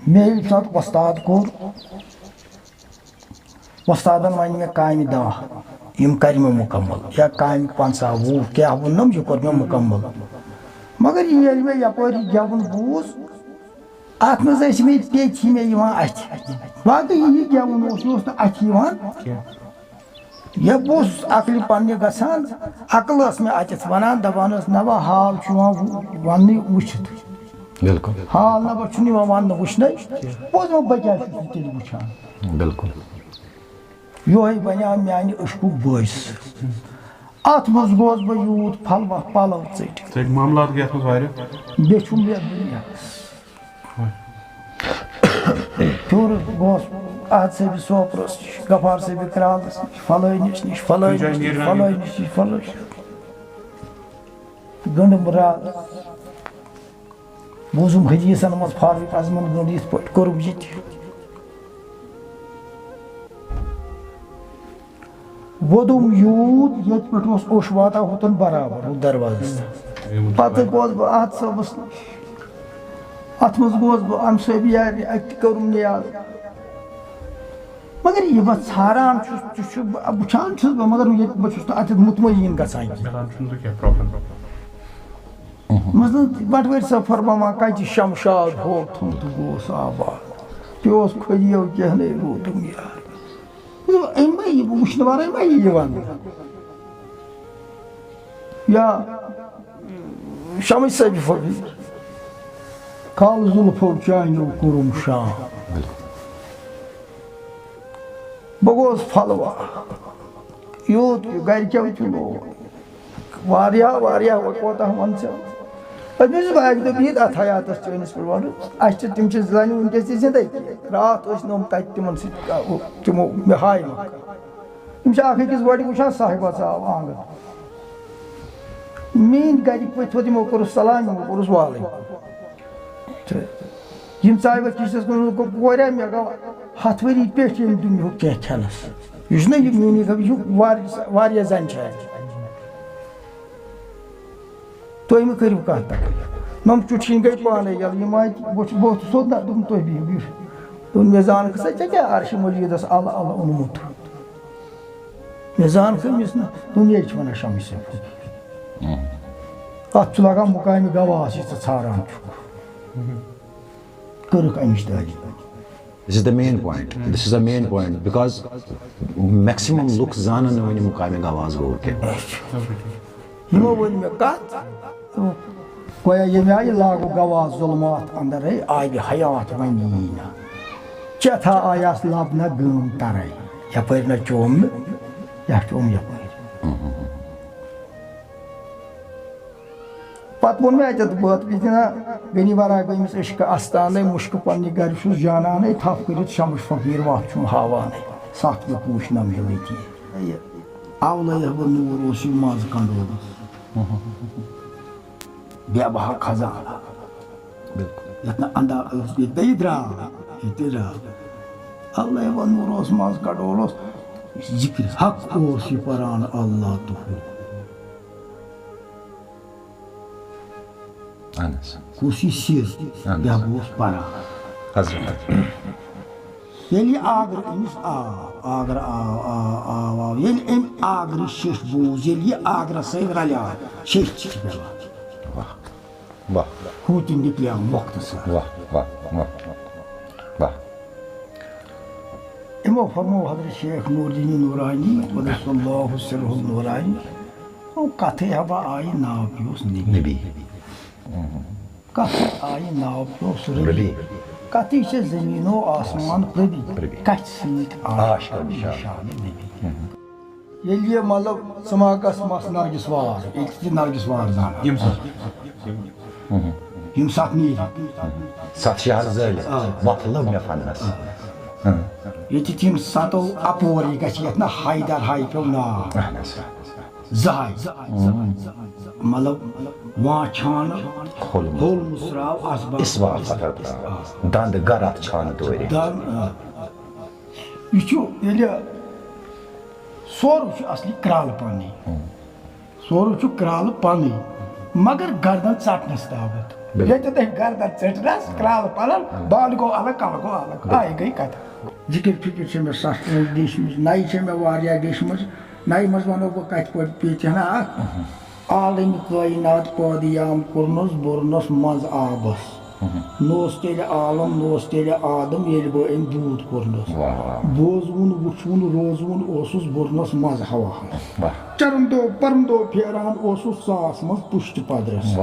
मे साथ वस्ताद core वस्तादन one मे काम 10 यम कर मे मुकम्मल या काम 50 क्या वनम यह कोर मे मुकम्मल मगर ये मे यपर गेवन बूज अत मज मे पेच मे बाकी यह गेवन अथ यह बस अकल पन्ने गसान अकल मे अत वन दपान नबा हाल वन वुचित बिल्कुल हाल नबा वन वुचन बोज बचा तेल वुचान बिल्कुल ये बना मान अशक बस अत मज गोस बह यूत फल पलव चट मामला बेचुम फिर गोस अहद से सोपरस गफार से करालस फलनिस फल गंडम रात बूजुम हदीसन मज फारूक आजमन गंड इत पे कोरुम ये वोदुम यूत ये पे ओश वाता होतन बराबर दरवाज पे गोस बह अहद सबस अत मज गोस बह अम सब यार अत करुम नियाज मगर यह बह छारान वुचान बह मगर बह अत मुतमईन गसान मसलन बटवर सब फरमा कत शमशाद हो थम तो गोस आबाद पे खुदियो कह नहीं रोतुम यार वुचन वर वन या शम सब फकीर काल जुल्फो चानो कुरुम शाम बह गोस फलवा यूत गर लो वारिया कोता वन बह अक दीद अत हयात चैनिस पे वन तम जान वनकस जिंदे रात नम तमन तमो मे हाय तम अकिस वोट वुचान साहिबा आव आंगन मीन गर पे तमो कोरस सलाम यमो कोरस वाल यम चाह किचस कोरिया मे गो 7 वरी पे दुनिया क्या खेनस यह मीनी गई जन तुम करू कह तक नम चुटन गई पाने यल बहुत सोद ना तुम तुम बिहू तुम मे जान सा क्या अर्श मजीदस अल अल ओनमुत मे जान कमिस ना तुम ये वन शम से अत लगा मुकाम गवाह ारान कर्क अमिश दारी This is the main point. This is the main point because maximum look zanan when you muqam gawaz go ke. Yimo when me kat koya yemi lagu gawaz zulmat andar ay hayat manina. Chatha ayas labna gum taray. Yapar na chom yapar. Pat won me ajat baat bitina gani bara gaymis ishq astane mushk panni garshus janane thap kirit shamush fakir vahchum havane sat me pushna militi avla yahbu nur usi maz kandolos biabah khazana bilkul yatna anda deidra Allah yahbu nur us maz kandolos zikr hak usi paran Allah tuhu Anas. Kusi sir ya bos para. Hazrat. Yeli agr inis agr yeli em agr shish buz yeli agr sayrala shish bela. Vah. Vah. Putin dikliyan muhtasa. Vah. Emo farmo Hazrat Sheikh Nuruddin Nurani ve sallallahu sirruhu Nurani. O kathe hava ay ne yapıyoruz Nebi. Katı ayı ne yapıyoruz Rabbi. Katı ise zemin o asman Rabbi. Kaç sinit aşağı Nebi. Yeliye malı samakas mas nargis var. İlk nargis var zana. Yumsak neydi? Satşahar zöyle. Vatlı mı efendiniz? Yetitim satol apori gaçiyetna haydar haypevna. Zay. Malı वाछान होल मुसराव असबाब इसबाब फतर दंद गरत छान दोरे ये सोर असली क्राल पानी सोर क्राल पानी मगर गर्दन चटनस ताबत ये तो गर्दन चटनस क्राल पलन बाल गो अलग कल गो अलग आई गई कथा जिक्र फिक्र से में सस्त देशमज नई से में वारिया देशमज नई मज वनो बो कत पट पीछ ना आलम कायनात पादियाम कुरनस बुरनस मज आबस नोस तेल आलम नोस तेल आदम ये बो इन दूध कुरनस बोजून वुचून रोजून ओसुस बुरनस मज हवा चरंदो परंदो फेरान ओसुस सास मज पुष्ट पदरस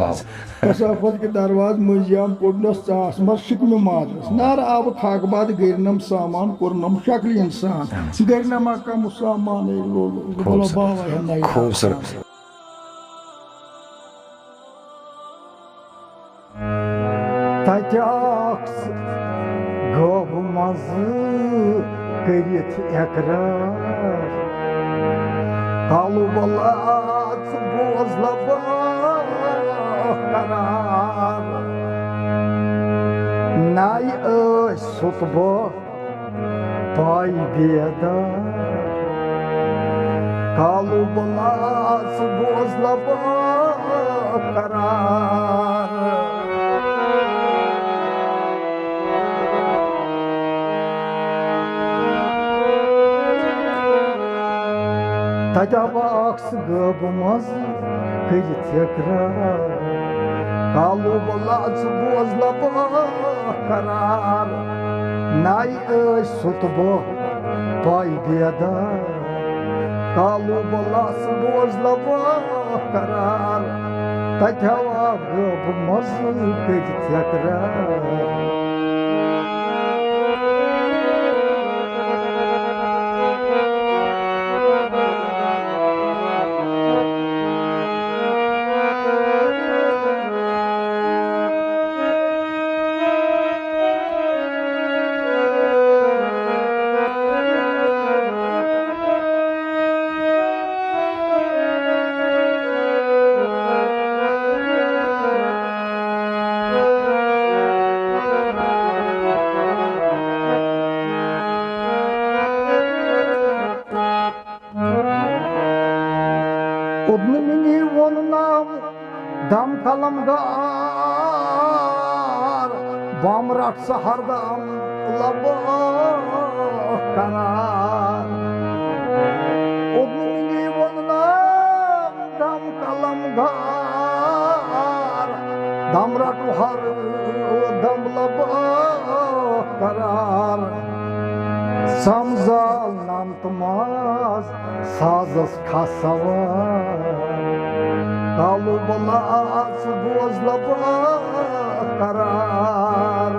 कसाफत के दरवाज मजियाम कुरनस सास मज शिकम मादरस नार आब खाकबाद गिरनम सामान कुरनम शक्ल इंसान गिरनम का मुसामान लो बोलो बाबा है नहीं खूबसूरत Tacaks gavmazı kıyıt ekrar Kalıbalat bozla karar Nay öz sutbo pay bedar Kalıbalat bozla karar Tacabaks gıbımız kıyı tekrar Kalıbalat bozla karar Nay öz sutbo pay bedar Kalıbalat bozla karar Tacabaks gıbımız kıyı tekrar Odnumini vonunam dam kalamgar Bamrak sahardam labak karar Odnumini vonunam dam kalamgar Damrak luhar dam labak karar Samzal namtmaz sazız kasavar Kalıbalat bozla karar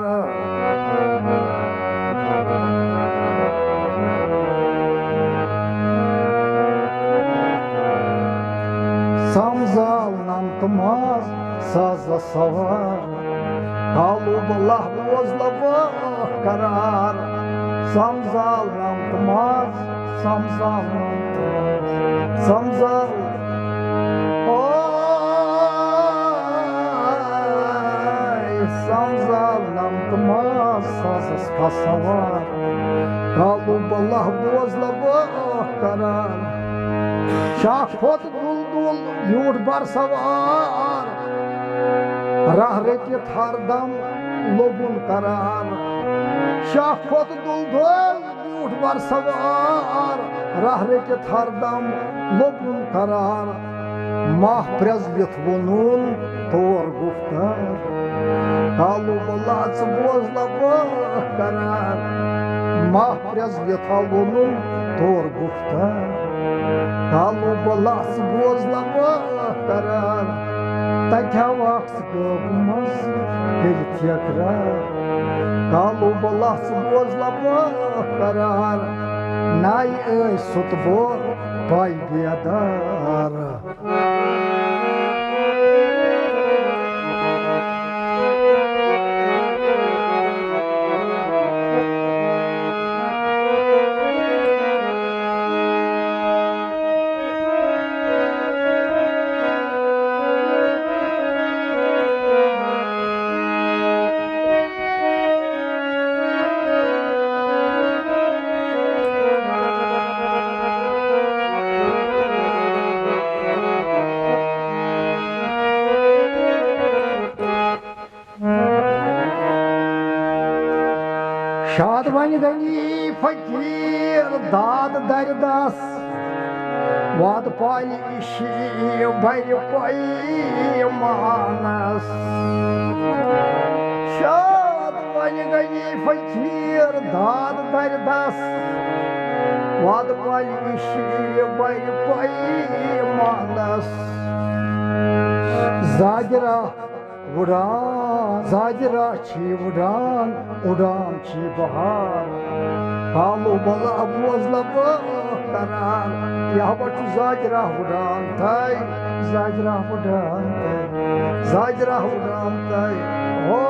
Samzal namtmaz sazla savar Kalıbalat bozla karar Samzal namtmaz Samzal namtmaz Samzal Samzal namtmaz sazız kasavar Kalıbalah bozla karar Şahkot dul yurt bar savar Rahreket hardam lobun karar Şahkot dul yurt bar savar Rahreket hardam lobun karar Mahprez litvunun tor guftar Kalıbalat bozla karar Mahprez litvunun tor guftar Kalıbalat bozla karar Tacavaks gıbımız geri tekrar Kalıbalat bozla karar Nay öz sutbo pay bedar शाद one Ghani फकीर दाद दरदस वाद पालिशी भर पाई मानस शाद one Ghani फकीर दाद दरदस वाद पालिशी भर पाई मानस जागरा उड़ान जागरा छी उड़ान उड़ान छी बहार कालो बला बोझला करार यह बटू जागरा उड़ान थाई जागरा उड़ान थाई हो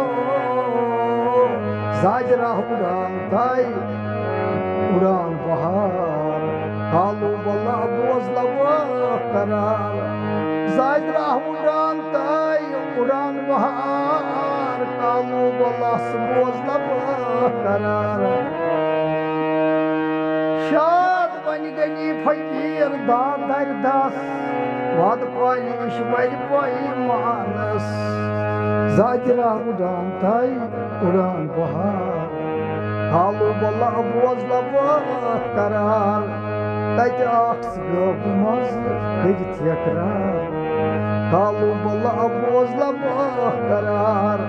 जागरा उड़ान थाई उड़ान बहार कालो बला बोझला करार जागरा उड़ान थाई उड़ान बहार कालो बला बोझला करार शाद बन गनी फकीर दाद दरदस वाद पालिश भर पाई मानस जागरा उड़ान थाई उड़ान बहार कालो बला बोझला करार तत गप मज करित यकरार कालो बला बोझला करार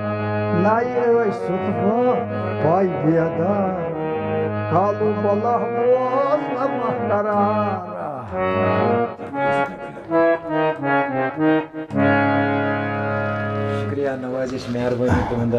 नाई सुतबा पाई बेदार कालो बला बोझला करार शुक्रिया नवाजिश मेहरबानी तुहंद।